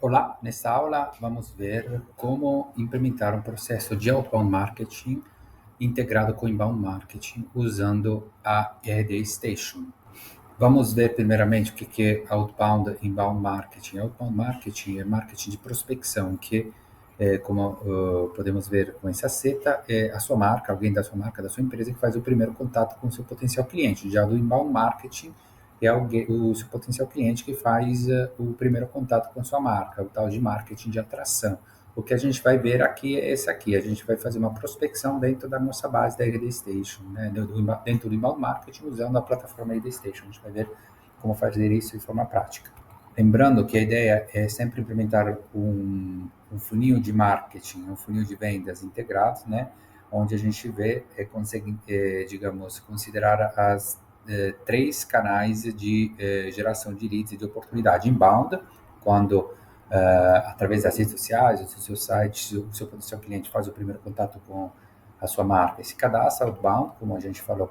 Olá, nessa aula vamos ver como implementar um processo de outbound marketing integrado com inbound marketing usando a RD Station. Vamos ver primeiramente o que é outbound e inbound marketing. Outbound marketing é marketing de prospecção, que como podemos ver com essa seta, é a sua marca, alguém da sua marca, da sua empresa, que faz o primeiro contato com o seu potencial cliente. Já do inbound marketing é alguém, o seu potencial cliente que faz o primeiro contato com a sua marca, o tal de marketing de atração. O que a gente vai ver aqui é esse aqui. A gente vai fazer uma prospecção dentro da nossa base da RD Station, né? Dentro do inbound marketing, usando a plataforma RD Station. A gente vai ver como fazer isso de forma prática. Lembrando que a ideia é sempre implementar um funil de marketing, um funil de vendas integrados, né? Onde a gente consegue, digamos, considerar as três canais de geração de leads e de oportunidade. Inbound, quando através das redes sociais, do seu site, o seu potencial cliente faz o primeiro contato com a sua marca e se cadastra. Outbound, como a gente falou,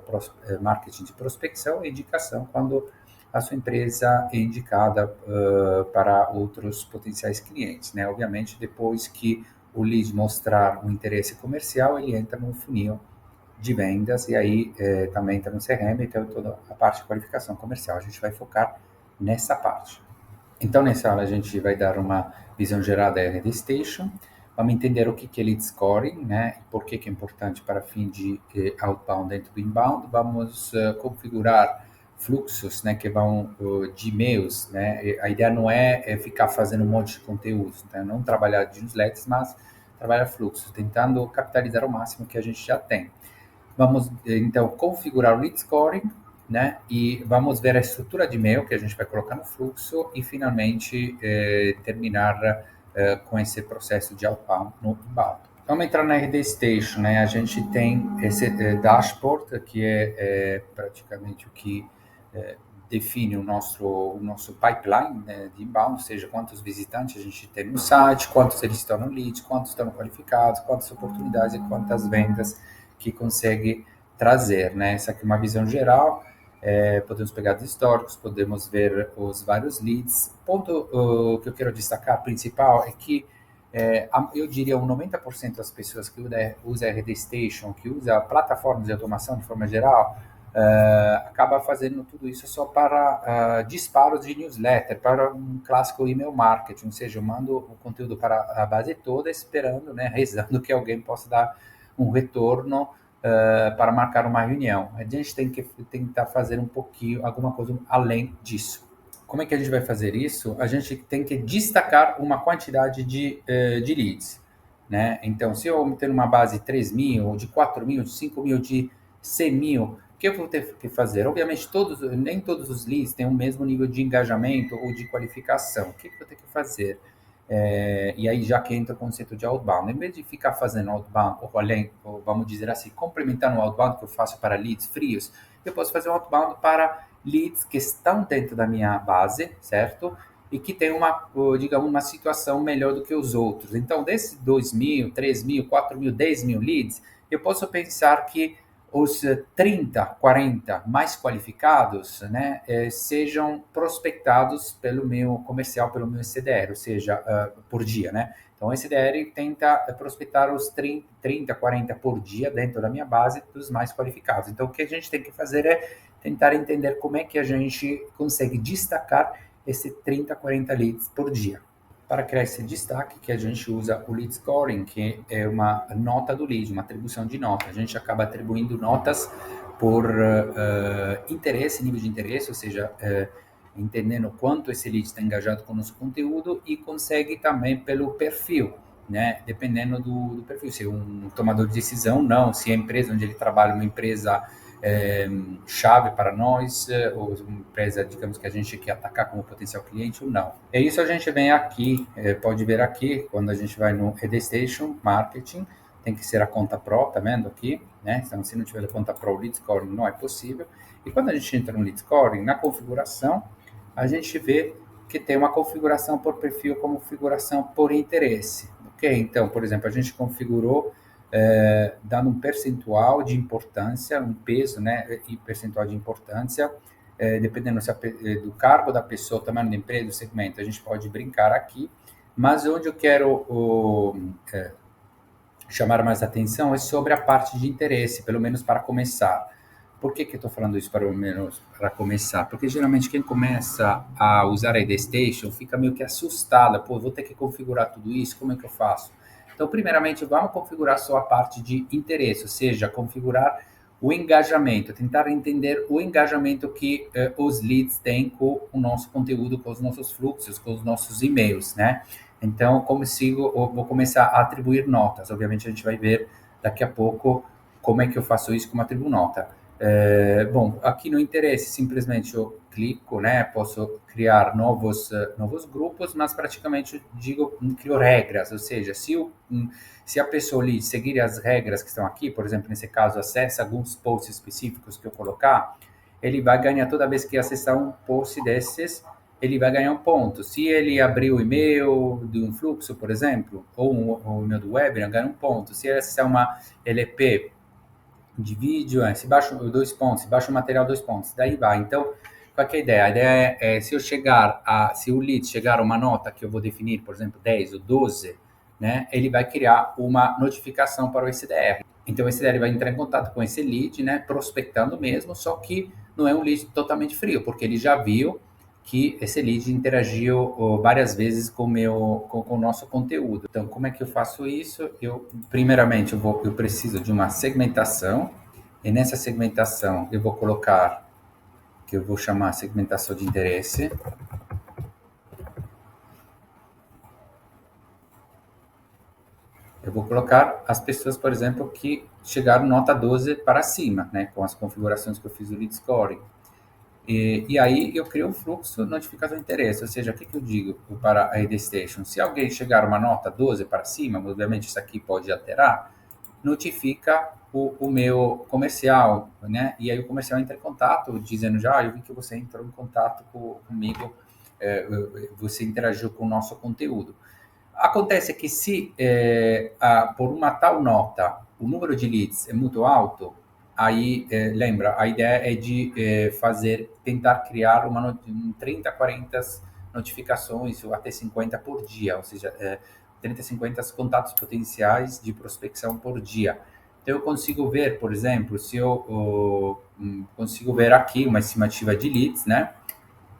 marketing de prospecção e indicação, quando a sua empresa é indicada para outros potenciais clientes, né? Obviamente, depois que o lead mostrar um interesse comercial, ele entra no funil de vendas e aí também entra no CRM, então toda a parte de qualificação comercial. A gente vai focar nessa parte. Então, nessa aula, a gente vai dar uma visão geral da RD Station, vamos entender o que é lead scoring, né, e por que é importante para fim de outbound dentro do inbound, vamos configurar fluxos, né, que vão de e-mails, né, a ideia não é ficar fazendo um monte de conteúdo, né, não trabalhar de newsletters, mas trabalhar fluxos, tentando capitalizar o máximo que a gente já tem. Vamos, então, configurar o lead scoring, né? E vamos ver a estrutura de e-mail que a gente vai colocar no fluxo e, finalmente, terminar com esse processo de outbound no inbound. Vamos entrar na RD Station, né? A gente tem esse dashboard, que é praticamente o que define o nosso pipeline, né, de inbound, ou seja, quantos visitantes a gente tem no site, quantos eles estão no leads, quantos estão qualificados, quantas oportunidades e quantas vendas que consegue trazer, né? Essa aqui é uma visão geral. Podemos pegar os históricos, podemos ver os vários leads. O ponto que eu quero destacar principal é que eu diria 90% das pessoas que usa a RD Station, que usa plataformas de automação de forma geral, acaba fazendo tudo isso só para disparos de newsletter, para um clássico email marketing, ou seja, eu mando o conteúdo para a base toda esperando, né, rezando que alguém possa dar um retorno para marcar uma reunião. A gente tem que tentar fazer um pouquinho, alguma coisa além disso. Como é que a gente vai fazer isso? A gente tem que destacar uma quantidade de leads, né? Então, se eu ter uma base de 3 mil, de 4 mil, de 5 mil, de 100 mil, o que eu vou ter que fazer? Obviamente, nem todos os leads têm o mesmo nível de engajamento ou de qualificação. O que eu vou ter que fazer? E aí já que entra o conceito de outbound, em vez de ficar fazendo outbound, ou além, ou vamos dizer assim, complementando o outbound que eu faço para leads frios, eu posso fazer um outbound para leads que estão dentro da minha base, certo? E que tem digamos, uma situação melhor do que os outros. Então, desses 2 mil, 3 mil, 4 mil, 10 mil leads, eu posso pensar que os 30, 40 mais qualificados, né, sejam prospectados pelo meu comercial, pelo meu CDR, ou seja, por dia, né? Então, o SDR tenta prospectar os 30, 40 por dia dentro da minha base dos mais qualificados. Então, o que a gente tem que fazer é tentar entender como é que a gente consegue destacar esse 30, 40 leads por dia. Para criar esse destaque, que a gente usa o lead scoring, que é uma nota do lead, uma atribuição de nota. A gente acaba atribuindo notas por interesse, nível de interesse, ou seja, entendendo quanto esse lead está engajado com o nosso conteúdo e consegue também pelo perfil, né? Dependendo do perfil, se é um tomador de decisão, não, se a empresa onde ele trabalha é uma empresa chave para nós, ou uma empresa, digamos, que a gente quer atacar como potencial cliente ou não. É isso, a gente vem aqui, pode ver aqui, quando a gente vai no RD Station Marketing, tem que ser a conta Pro, tá vendo aqui, né? Então, se não tiver a conta Pro, o Lead Scoring não é possível. E quando a gente entra no Lead Scoring, na configuração, a gente vê que tem uma configuração por perfil como configuração por interesse. Ok? Então, por exemplo, a gente configurou dando um percentual de importância, um peso, né, e percentual de importância, dependendo do cargo da pessoa, tamanho da empresa, do segmento. A gente pode brincar aqui, Mas onde eu quero chamar mais atenção é sobre a parte de interesse, pelo menos para começar. Por que eu estou falando isso pelo menos para começar? Porque geralmente quem começa a usar a ID Station fica meio que assustada. Pô, vou ter que configurar tudo isso, como é que eu faço? Então, primeiramente, vamos configurar só a parte de interesse, ou seja, configurar o engajamento, tentar entender o engajamento que os leads têm com o nosso conteúdo, com os nossos fluxos, com os nossos e-mails, né? Então, vou começar a atribuir notas. Obviamente, a gente vai ver daqui a pouco como é que eu faço isso, como atribuo nota. Bom, aqui no interesse, simplesmente eu clico, né? Posso criar novos grupos, mas praticamente eu digo, crio regras, ou seja, se a pessoa ali seguir as regras que estão aqui, por exemplo, nesse caso, acessa alguns posts específicos que eu colocar, ele vai ganhar toda vez que acessar um post desses, ele vai ganhar um ponto. Se ele abrir o e-mail de um fluxo, por exemplo, ou o e-mail do webinar, ganha um ponto. Se ele acessar uma LP de vídeo, se baixa 2 pontos, se baixa o material 2 pontos, daí vai. Então, qual que é a ideia? A ideia é se o lead chegar a uma nota que eu vou definir, por exemplo, 10 ou 12, né, ele vai criar uma notificação para o SDR. Então, o SDR vai entrar em contato com esse lead, né, prospectando mesmo, só que não é um lead totalmente frio, porque ele já viu que esse lead interagiu várias vezes com o nosso conteúdo. Então, como é que eu faço isso? Primeiramente, eu preciso de uma segmentação, e nessa segmentação eu vou colocar, que eu vou chamar segmentação de interesse. Eu vou colocar as pessoas, por exemplo, que chegaram nota 12 para cima, né, com as configurações que eu fiz do lead scoring. E aí eu crio um fluxo notificação de interesse, ou seja, o que eu digo para a ID Station? Se alguém chegar uma nota 12 para cima, obviamente isso aqui pode alterar, notifica o meu comercial, né? E aí o comercial entra em contato, dizendo já, eu vi que você entrou em contato comigo, você interagiu com o nosso conteúdo. Acontece que se por uma tal nota o número de leads é muito alto, aí lembra, a ideia é de tentar criar 30, 40 notificações ou até 50 por dia, ou seja, 30, 50 contatos potenciais de prospecção por dia. Então eu consigo ver, por exemplo, se eu consigo ver aqui uma estimativa de leads, né?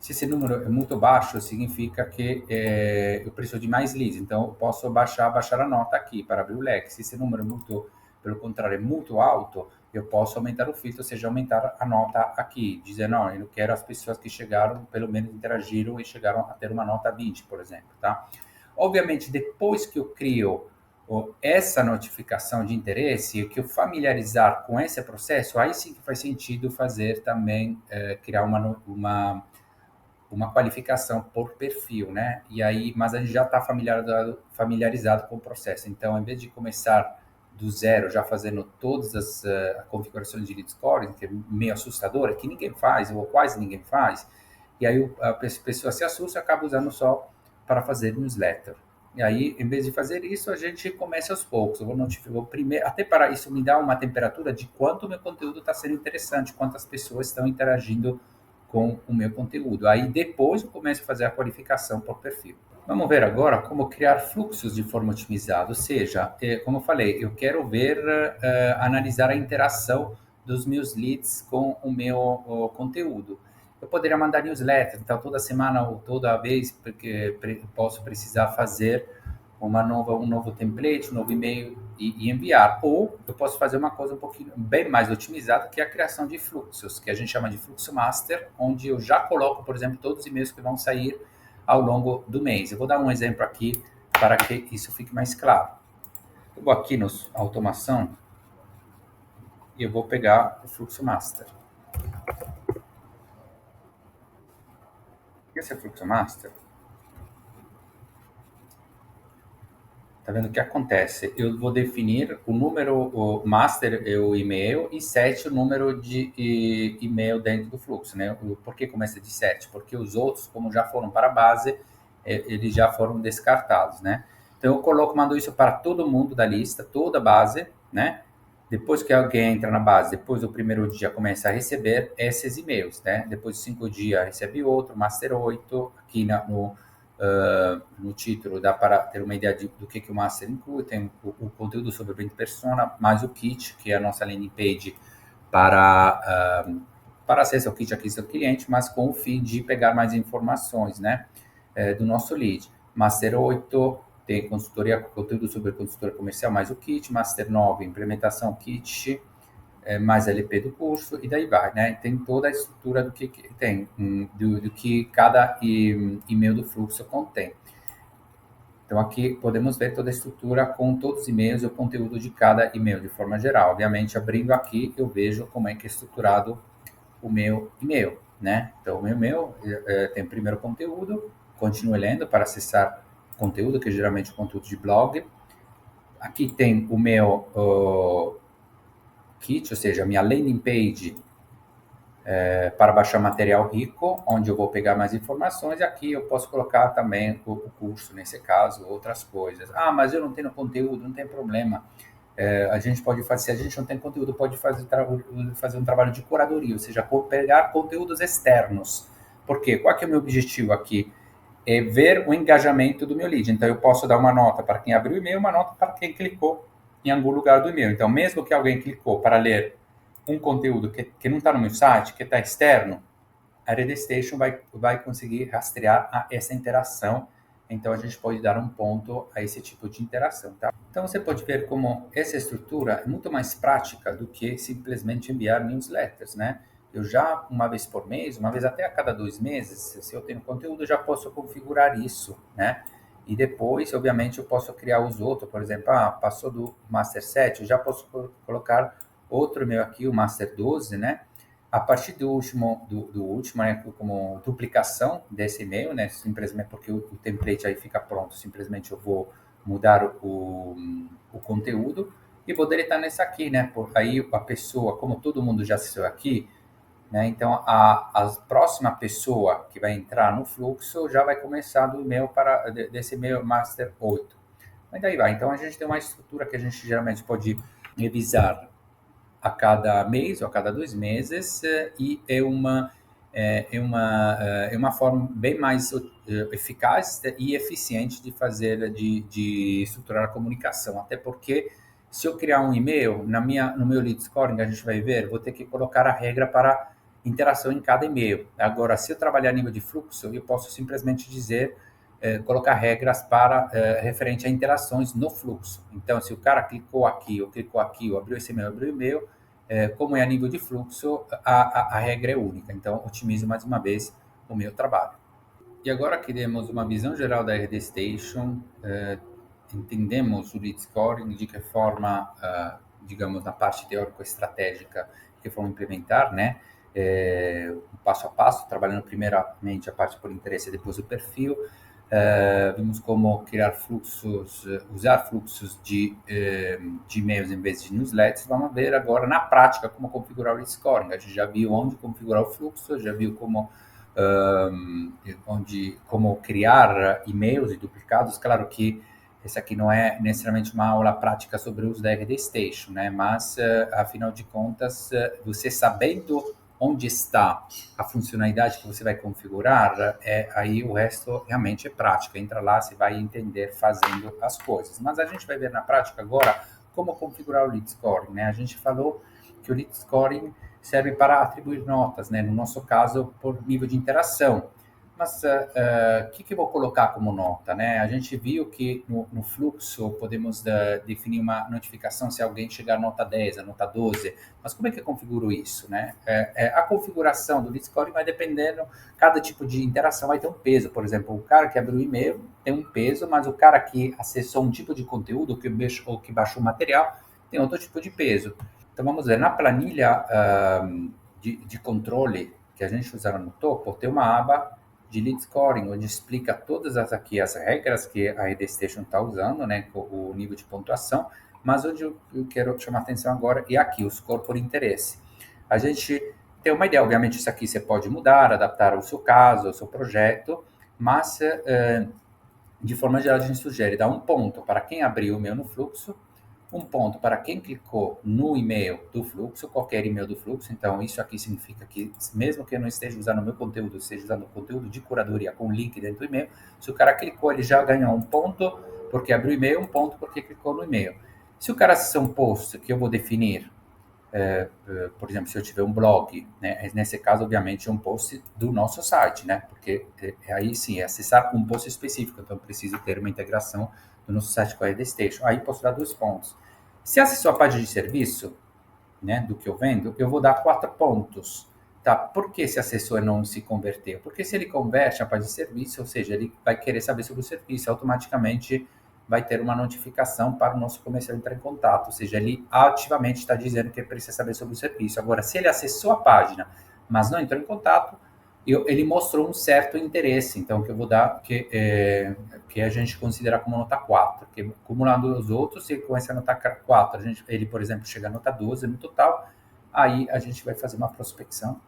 Se esse número é muito baixo, significa que eu preciso de mais leads. Então, eu posso baixar a nota aqui para abrir o leque. Se esse número é muito, pelo contrário, é muito alto, eu posso aumentar o filtro, ou seja, aumentar a nota aqui, dizendo, não, eu quero as pessoas que chegaram, pelo menos interagiram e chegaram a ter uma nota 20, por exemplo, tá? Obviamente, depois que eu crio essa notificação de interesse, que eu familiarizar com esse processo, aí sim que faz sentido fazer também, criar uma qualificação por perfil, né? E aí, mas a gente já está familiarizado com o processo. Então, em vez de começar do zero, já fazendo todas as configurações de lead scoring, que é meio assustadora, que ninguém faz, ou quase ninguém faz, e aí a pessoa se assusta e acaba usando só para fazer newsletter. E aí, em vez de fazer isso, a gente começa aos poucos. Eu vou notificar primeiro, até para isso me dá uma temperatura de quanto o meu conteúdo está sendo interessante, quantas pessoas estão interagindo com o meu conteúdo. Aí depois eu começo a fazer a qualificação por perfil. Vamos ver agora como criar fluxos de forma otimizada, ou seja, como eu falei, eu quero ver, analisar a interação dos meus leads com o meu conteúdo. Eu poderia mandar newsletter, então toda semana ou toda vez, porque posso precisar fazer um novo template, um novo e-mail e enviar. Ou eu posso fazer uma coisa um pouquinho bem mais otimizada, que é a criação de fluxos, que a gente chama de fluxo master, onde eu já coloco, por exemplo, todos os e-mails que vão sair ao longo do mês. Eu vou dar um exemplo aqui para que isso fique mais claro. Eu vou aqui nos automação e eu vou pegar o fluxo master. Esse é o fluxo master. Tá vendo o que acontece? Eu vou definir o número, o master é o e-mail e 7 o número de e-mail dentro do fluxo, né? Por que começa de 7? Porque os outros, como já foram para a base, eles já foram descartados, né? Então eu mando isso para todo mundo da lista, toda a base, né? Depois que alguém entra na base, depois do primeiro dia começa a receber esses e-mails, né? Depois de 5 dias recebe outro, master 8, aqui no no título dá para ter uma ideia do que o Master inclui, tem o conteúdo sobre o Brand Persona, mais o kit, que é a nossa landing page para acesso ao kit aquisição do cliente, mas com o fim de pegar mais informações, né, do nosso lead. Master 8 tem consultoria, conteúdo sobre consultoria comercial, mais o kit. Master 9, implementação kit, mais LP do curso, e daí vai, né? Tem toda a estrutura do que tem, do que cada e-mail do fluxo contém. Então, aqui podemos ver toda a estrutura com todos os e-mails e o conteúdo de cada e-mail, de forma geral. Obviamente, abrindo aqui, eu vejo como é que é estruturado o meu e-mail, né? Então, o meu e-mail tem primeiro conteúdo, continue lendo para acessar conteúdo, que é geralmente o conteúdo de blog. Aqui tem o meu kit, ou seja, a minha landing page para baixar material rico, onde eu vou pegar mais informações, e aqui eu posso colocar também o curso, nesse caso, outras coisas. Ah, mas eu não tenho conteúdo, não tem problema. A gente pode fazer, se a gente não tem conteúdo, pode fazer um trabalho de curadoria, ou seja, pegar conteúdos externos. Por quê? Qual que é o meu objetivo aqui? É ver o engajamento do meu lead. Então, eu posso dar uma nota para quem abriu o e-mail, uma nota para quem clicou em algum lugar do e-mail. Então, mesmo que alguém clicou para ler um conteúdo que não está no meu site, que está externo, a RedStation vai conseguir rastrear essa interação. Então, a gente pode dar um ponto a esse tipo de interação, tá? Então, você pode ver como essa estrutura é muito mais prática do que simplesmente enviar newsletters, né? Eu já, uma vez por mês, uma vez até a cada 2 meses, se eu tenho conteúdo, eu já posso configurar isso, né? E depois, obviamente, eu posso criar os outros. Por exemplo, passou do Master 7, eu já posso colocar outro e-mail aqui, o Master 12, né? A partir do último, né, como duplicação desse e-mail, né? Simplesmente porque o template aí fica pronto, simplesmente eu vou mudar o conteúdo e vou deletar nesse aqui, né? Por aí a pessoa, como todo mundo já acessou aqui, né? Então, a próxima pessoa que vai entrar no fluxo já vai começar do e-mail desse e-mail Master 8. Mas daí vai. Então, a gente tem uma estrutura que a gente geralmente pode revisar a cada mês ou a cada 2 meses, e é uma forma bem mais eficaz e eficiente de fazer, de estruturar a comunicação. Até porque, se eu criar um e-mail, no meu lead scoring, a gente vai ver, vou ter que colocar a regra para interação em cada e-mail. Agora, se eu trabalhar a nível de fluxo, eu posso simplesmente dizer, colocar regras para referente a interações no fluxo. Então, se o cara clicou aqui, ou abriu esse e-mail, abriu o e-mail, como é a nível de fluxo, a regra é única. Então, otimizo mais uma vez o meu trabalho. E agora que temos uma visão geral da RD Station, entendemos o lead scoring, de que forma, digamos, na parte teórico-estratégica, de que forma implementar, né? Passo a passo, trabalhando primeiramente a parte por interesse e depois o perfil. Vimos como criar fluxos, usar fluxos de e-mails em vez de newsletters. Vamos ver agora na prática como configurar o lead scoring. A gente já viu onde configurar o fluxo, já viu como criar e-mails e duplicados. Claro que essa aqui não é necessariamente uma aula prática sobre o uso da RD Station, né? Mas, afinal de contas, você sabendo onde está a funcionalidade que você vai configurar, aí o resto realmente é prática. Entra lá, você vai entender fazendo as coisas. Mas a gente vai ver na prática agora como configurar o lead scoring, né? A gente falou que o lead scoring serve para atribuir notas, né? No nosso caso, por nível de interação. Mas o que eu vou colocar como nota, né? A gente viu que no fluxo podemos definir uma notificação se alguém chegar a nota 10, a nota 12. Mas como é que eu configuro isso, né? A configuração do lead scoring vai dependendo, cada tipo de interação vai ter um peso. Por exemplo, o cara que abriu o e-mail tem um peso, mas o cara que acessou um tipo de conteúdo ou que baixou o material tem outro tipo de peso. Então, vamos ver, na planilha de controle que a gente usar no topo, tem uma aba de lead scoring, onde explica todas as regras que a RD Station está usando, né, o nível de pontuação, mas onde eu quero chamar a atenção agora é aqui, o score por interesse. A gente tem uma ideia, obviamente isso aqui você pode mudar, adaptar ao seu caso, ao seu projeto, mas de forma geral a gente sugere dar um ponto para quem abriu o e-mail no fluxo, um ponto para quem clicou no e-mail do fluxo, qualquer e-mail do fluxo. Então, isso aqui significa que, mesmo que eu não esteja usando o meu conteúdo, esteja usando o conteúdo de curadoria com link dentro do e-mail, se o cara clicou, ele já ganhou um ponto porque abriu o e-mail, um ponto porque clicou no e-mail. Se o cara acessou um post que eu vou definir, por exemplo, se eu tiver um blog, né, nesse caso, obviamente, é um post do nosso site, né, porque aí sim, é acessar um post específico, então preciso ter uma integração do nosso site com a RDStation. Aí posso dar 2 pontos. Se acessou a página de serviço, né, do que eu vendo, eu vou dar 4 pontos. Tá? Por que esse assessor não se converteu? Porque se ele converte a página de serviço, ou seja, ele vai querer saber sobre o serviço, automaticamente vai ter uma notificação para o nosso comercial entrar em contato, ou seja, ele ativamente está dizendo que ele precisa saber sobre o serviço. Agora, se ele acessou a página, mas não entrou em contato, ele mostrou um certo interesse, então que eu vou dar, que a gente considera como nota 4, que acumulando os outros, se com essa nota 4, ele, por exemplo, chega a nota 12 no total, aí a gente vai fazer uma prospecção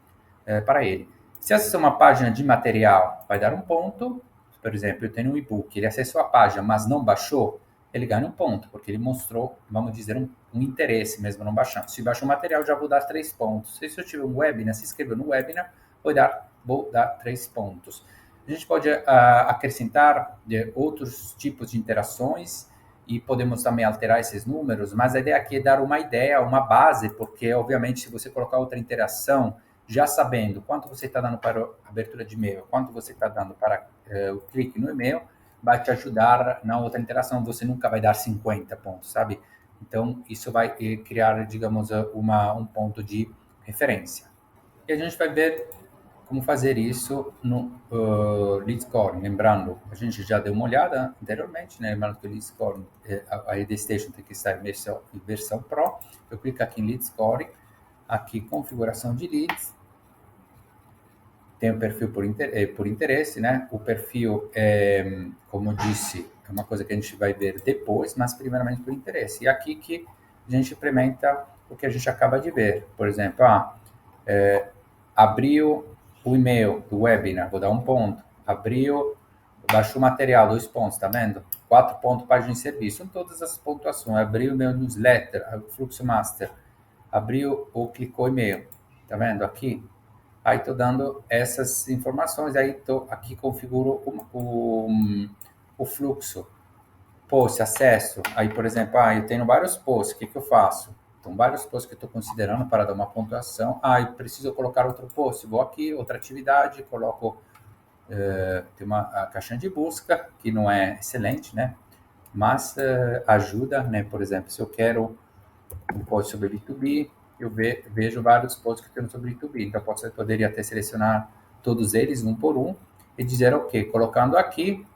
para ele. Se acessou uma página de material, vai dar um ponto. Por exemplo, eu tenho um e-book, ele acessou a página, mas não baixou, ele ganha um ponto, porque ele mostrou, vamos dizer, um interesse mesmo não baixando. Se baixou o material, já vou dar 3 pontos. Se eu tiver um webinar, se inscreveu no webinar, vou dar 3 pontos. A gente pode acrescentar outros tipos de interações e podemos também alterar esses números, mas a ideia aqui é dar uma ideia, uma base, porque, obviamente, se você colocar outra interação, já sabendo quanto você está dando para a abertura de e-mail, quanto você está dando para o clique no e-mail, vai te ajudar na outra interação. Você nunca vai dar 50 pontos, sabe? Então, isso vai criar, digamos, um ponto de referência. E a gente vai ver como fazer isso no lead scoring. Lembrando, a gente já deu uma olhada anteriormente, né? Lembrando que o lead scoring, a RDStation tem que estar em versão Pro. Eu clico aqui em lead scoring, aqui configuração de leads, tem o perfil por interesse, né? O perfil, como eu disse, é uma coisa que a gente vai ver depois, mas primeiramente por interesse. E aqui que a gente implementa o que a gente acaba de ver. Por exemplo, abriu o e-mail do webinar, vou dar um ponto. Abriu, baixou o material, 2 pontos, tá vendo? 4 pontos, página de serviço. São todas as pontuações. Abriu o meu newsletter, o Fluxo Master. Abriu ou clicou e-mail. Tá vendo aqui? Aí estou dando essas informações, aí aqui configuro o fluxo. Post, acesso. Aí, por exemplo, eu tenho vários posts, o que eu faço? Então, vários posts que eu estou considerando para dar uma pontuação. Eu preciso colocar outro post. Vou aqui, outra atividade, coloco, tem a caixinha de busca, que não é excelente, né? Mas ajuda, né? Por exemplo, se eu quero um post sobre B2B, eu vejo vários posts que tem sobre B2B. Então, poderia até selecionar todos eles, um por um, e dizer, ok, colocando aqui,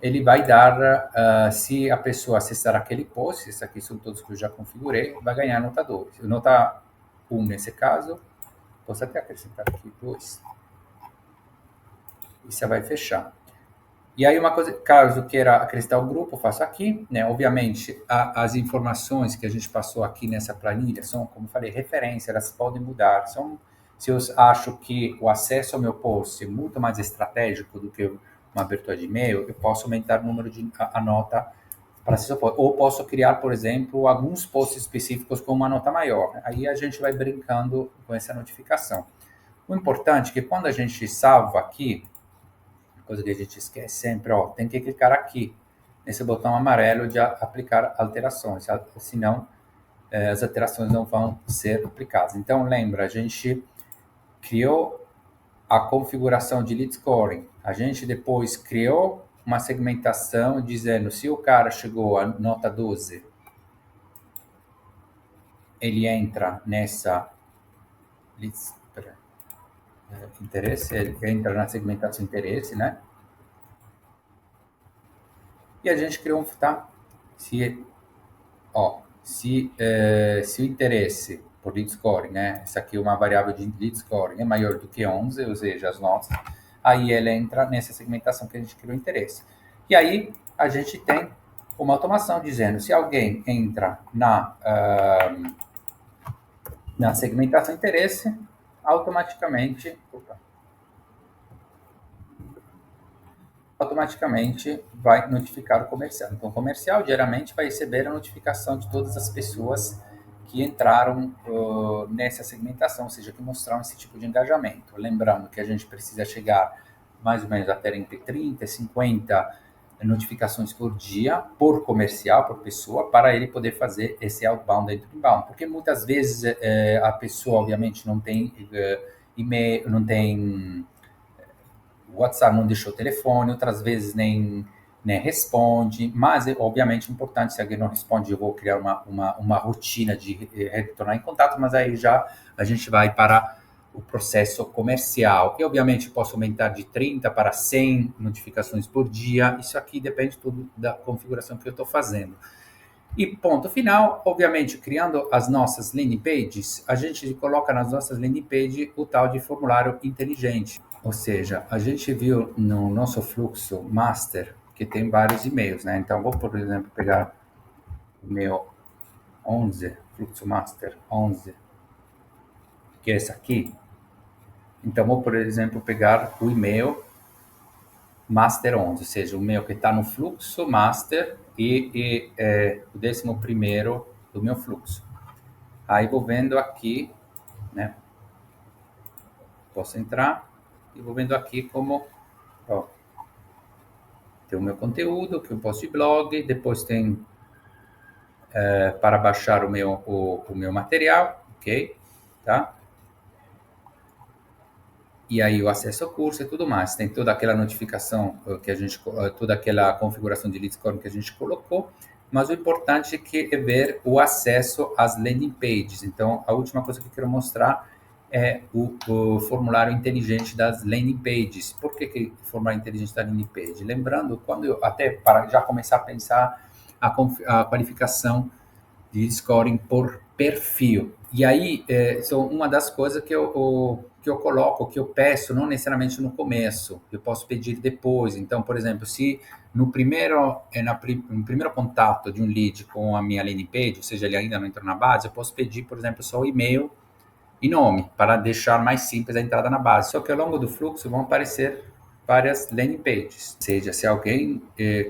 ele vai dar, se a pessoa acessar aquele post, esses aqui são todos que eu já configurei, vai ganhar nota 2. Nota 1 nesse caso, posso até acrescentar aqui 2. E você vai fechar. E aí uma coisa, caso queira acrescentar o grupo, faço aqui, né? Obviamente, as informações que a gente passou aqui nessa planilha são, como falei, referência, elas podem mudar. Se eu acho que o acesso ao meu post é muito mais estratégico do que uma abertura de e-mail, eu posso aumentar o número de a nota para acessar o post. Ou posso criar, por exemplo, alguns posts específicos com uma nota maior. Aí a gente vai brincando com essa notificação. O importante é que quando a gente salva aqui, coisa que a gente esquece sempre, tem que clicar aqui, nesse botão amarelo de aplicar alterações, senão as alterações não vão ser aplicadas. Então, lembra, a gente criou a configuração de lead scoring, a gente depois criou uma segmentação dizendo se o cara chegou a nota 12, ele entra nessa interesse, ele entra na segmentação interesse, né? E a gente criou tá? Se o interesse por lead scoring, né? Essa aqui é uma variável de lead scoring, é maior do que 11, ou seja, as notas, aí ela entra nessa segmentação que a gente criou interesse. E aí a gente tem uma automação dizendo se alguém entra na segmentação interesse, automaticamente automaticamente vai notificar o comercial. Então, o comercial diariamente vai receber a notificação de todas as pessoas que entraram nessa segmentação, ou seja, que mostraram esse tipo de engajamento. Lembrando que a gente precisa chegar mais ou menos até entre 30 e 50 notificações por dia, por comercial, por pessoa, para ele poder fazer esse outbound dentro do inbound. Porque muitas vezes a pessoa, obviamente, não tem e-mail, não tem o WhatsApp, não deixou o telefone, outras vezes nem responde, mas obviamente é importante, se alguém não responde, eu vou criar uma rotina de retornar em contato, mas aí já a gente vai para o processo comercial. E obviamente posso aumentar de 30 para 100 notificações por dia, isso aqui depende tudo da configuração que eu estou fazendo. E ponto final, obviamente, criando as nossas landing pages, a gente coloca nas nossas landing pages o tal de formulário inteligente. Ou seja, a gente viu no nosso fluxo master que tem vários e-mails, né? Então, vou, por exemplo, pegar o meu 11, fluxo master 11, que é esse aqui. Então, vou, por exemplo, pegar o e-mail master 11, ou seja, o e-mail que está no fluxo master e o 11º do meu fluxo. Aí vou vendo aqui, né? Posso entrar e vou vendo aqui como, ó, tem o meu conteúdo, que eu posto de blog, depois tem para baixar o meu material, ok? Tá? E aí o acesso ao curso e tudo mais. Tem toda aquela notificação que a gente, toda aquela configuração de lead scoring que a gente colocou, mas o importante é ver o acesso às landing pages. Então, a última coisa que eu quero mostrar é o formulário inteligente das landing pages. Por que formulário inteligente da landing page? Lembrando, quando eu, até para já começar a pensar a qualificação de scoring por perfil. E aí, são uma das coisas que eu coloco, que eu peço, não necessariamente no começo, eu posso pedir depois. Então, por exemplo, se no primeiro contato de um lead com a minha landing page, ou seja, ele ainda não entrou na base, eu posso pedir, por exemplo, só o e-mail e nome, para deixar mais simples a entrada na base. Só que ao longo do fluxo vão aparecer várias landing pages. Ou seja, se alguém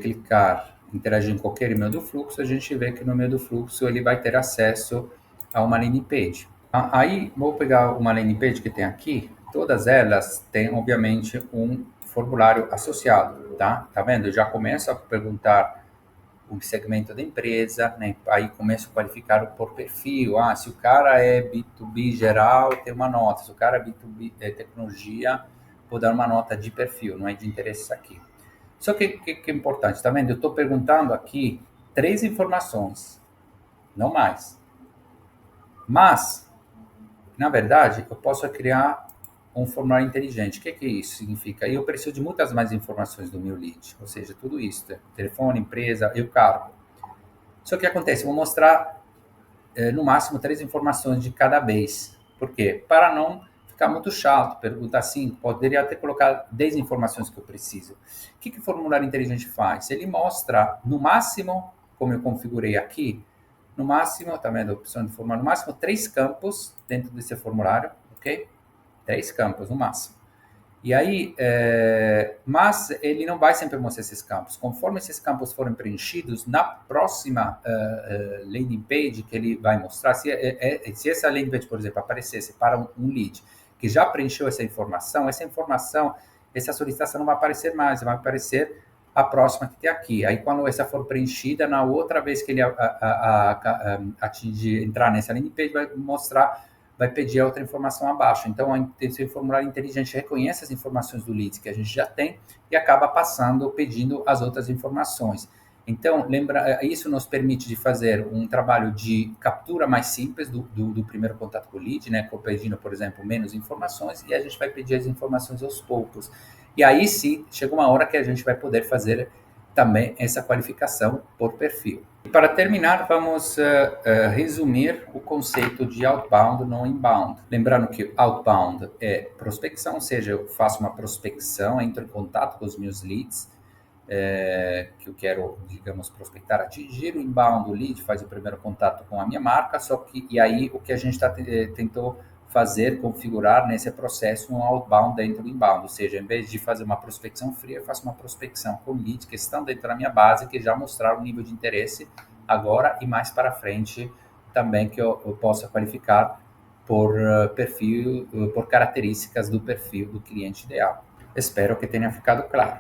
clicar, interagir em qualquer e-mail do fluxo, a gente vê que no meio do fluxo ele vai ter acesso a uma landing page. Aí, vou pegar uma landing page que tem aqui, todas elas têm, obviamente, um formulário associado, tá? Tá vendo? Eu já começo a perguntar o segmento da empresa, né? Aí começo a qualificar por perfil. Ah, se o cara é B2B geral, tem uma nota. Se o cara é B2B tecnologia, vou dar uma nota de perfil, não é de interesse aqui. Só que é importante, tá vendo? Eu estou perguntando aqui 3 informações, não mais. Mas, na verdade, eu posso criar um formulário inteligente. O que isso significa? Eu preciso de muitas mais informações do meu lead, ou seja, tudo isso, telefone, empresa e o cargo. Só que acontece, eu vou mostrar no máximo 3 informações de cada vez. Por quê? Para não ficar muito chato, perguntar assim, poderia até colocar 10 informações que eu preciso. O que o formulário inteligente faz? Ele mostra, no máximo, como eu configurei aqui, no máximo, tá vendo a opção de formulário, no máximo 3 campos dentro desse formulário, ok? 3 campos, no máximo. E aí, mas ele não vai sempre mostrar esses campos. Conforme esses campos forem preenchidos, na próxima landing page que ele vai mostrar, se essa landing page, por exemplo, aparecesse para um lead que já preencheu essa informação, essa solicitação não vai aparecer mais, vai aparecer a próxima que tem aqui. Aí, quando essa for preenchida, na outra vez que ele atingir, entrar nessa landing page, vai mostrar, vai pedir a outra informação abaixo. Então, esse formulário inteligente reconhece as informações do lead que a gente já tem e acaba passando, pedindo as outras informações. Então, isso nos permite de fazer um trabalho de captura mais simples do primeiro contato com o lead, né? Pedindo, por exemplo, menos informações, e a gente vai pedir as informações aos poucos. E aí sim, chega uma hora que a gente vai poder fazer também essa qualificação por perfil. E para terminar, vamos resumir o conceito de outbound no inbound. Lembrando que outbound é prospecção, ou seja, eu faço uma prospecção, entro em contato com os meus leads, que eu quero, digamos, prospectar, atingir. O inbound, o lead faz o primeiro contato com a minha marca, só que, e aí o que a gente tentou configurar nesse processo um outbound dentro do inbound, ou seja, em vez de fazer uma prospecção fria, eu faço uma prospecção com leads que estão dentro da minha base, que já mostraram o nível de interesse agora e mais para frente também que eu possa qualificar por perfil, por características do perfil do cliente ideal. Espero que tenha ficado claro.